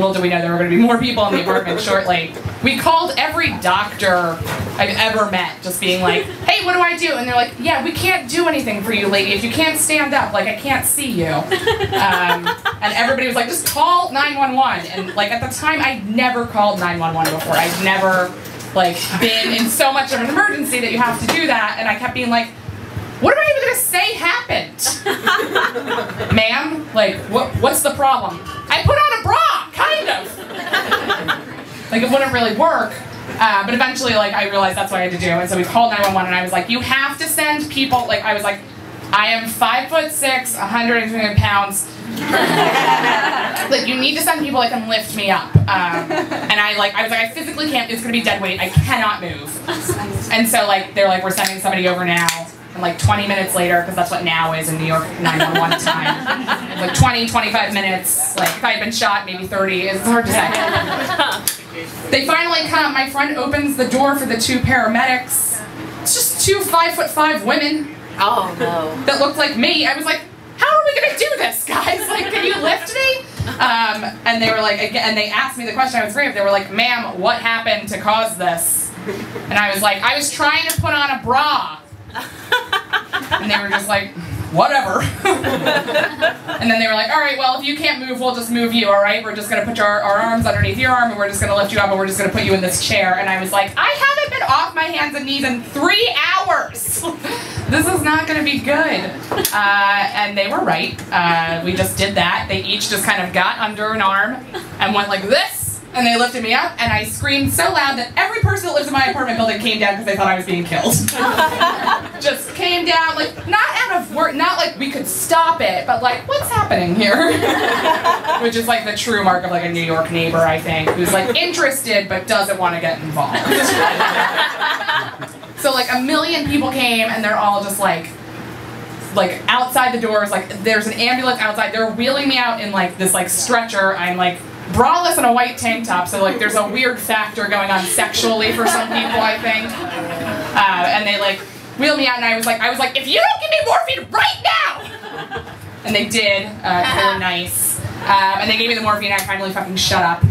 little do we know there were going to be more people in the apartment shortly. We called every doctor I've ever met, just being like, hey, what do I do? And they're like, yeah, we can't do anything for you, lady. If you can't stand up, like, I can't see you. And everybody was like, just call 911. And, like, at the time, I'd never called 911 before. I'd never, like, been in so much of an emergency that you have to do that. And I kept being like, what am I even going to say happened? Ma'am, like, what's the problem? I put on a bra, kind of. Like, it wouldn't really work. But eventually, like, I realized that's what I had to do. And so we called 911, and I was like, you have to send people, like, I was like, I am 5'6", 120 pounds. Like, you need to send people that can lift me up. And I was like, I physically can't, it's going to be dead weight. I cannot move. And so, like, they're like, we're sending somebody over now. And like 20 minutes later, because that's what now is in New York 911 time. Like 20, 25 minutes. Like if I had been shot, maybe 30. It's hard to say. They finally come. My friend opens the door for the two paramedics. It's just two 5'5" women. Oh no. That looked like me. I was like, how are we gonna do this, guys? Like, can you lift me? And they were like, again, and they asked me the question. I was brave. They were like, ma'am, what happened to cause this? And I was like, I was trying to put on a bra. And they were just like, whatever. And then they were like, all right, well, if you can't move, we'll just move you, all right? We're just going to put our arms underneath your arm, and we're just going to lift you up, and we're just going to put you in this chair. And I was like, I haven't been off my hands and knees in 3 hours. This is not going to be good. And they were right. We just did that. They each just kind of got under an arm and went like this. And they lifted me up, and I screamed so loud that every person that lives in my apartment building came down because they thought I was being killed. Just came down, like, not out of work, not like we could stop it, but like, what's happening here? Which is like the true mark of like a New York neighbor, I think, who's like interested but doesn't want to get involved. So like 1 million people came, and they're all just like outside the doors, like there's an ambulance outside, they're wheeling me out in like this like stretcher. I'm like braless and a white tank top, so like there's a weird factor going on sexually for some people, I think. And they like wheeled me out, and I was like, if you don't give me morphine right now! And they did, they were nice. And they gave me the morphine, and I finally fucking shut up.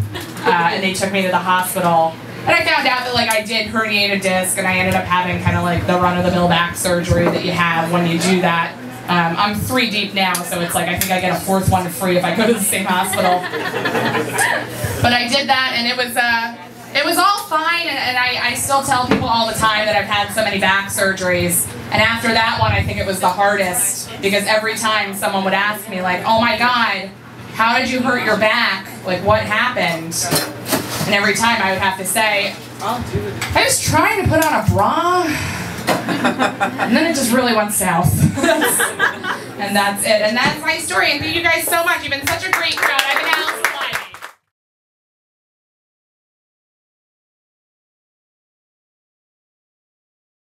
And they took me to the hospital. And I found out that like I did herniate a disc, and I ended up having kind of like the run-of-the-mill back surgery that you have when you do that. I'm 3 deep now, so it's like I think I get a 4th one free if I go to the same hospital. But I did that, and it was all fine, and I still tell people all the time that I've had so many back surgeries. And after that one, I think it was the hardest, because every time someone would ask me like, oh my God, how did you hurt your back? Like, what happened? And every time I would have to say, I was trying to put on a bra. And then it just really went south. And that's it. And that's my story. And thank you guys so much. You've been such a great crowd. I've been Alison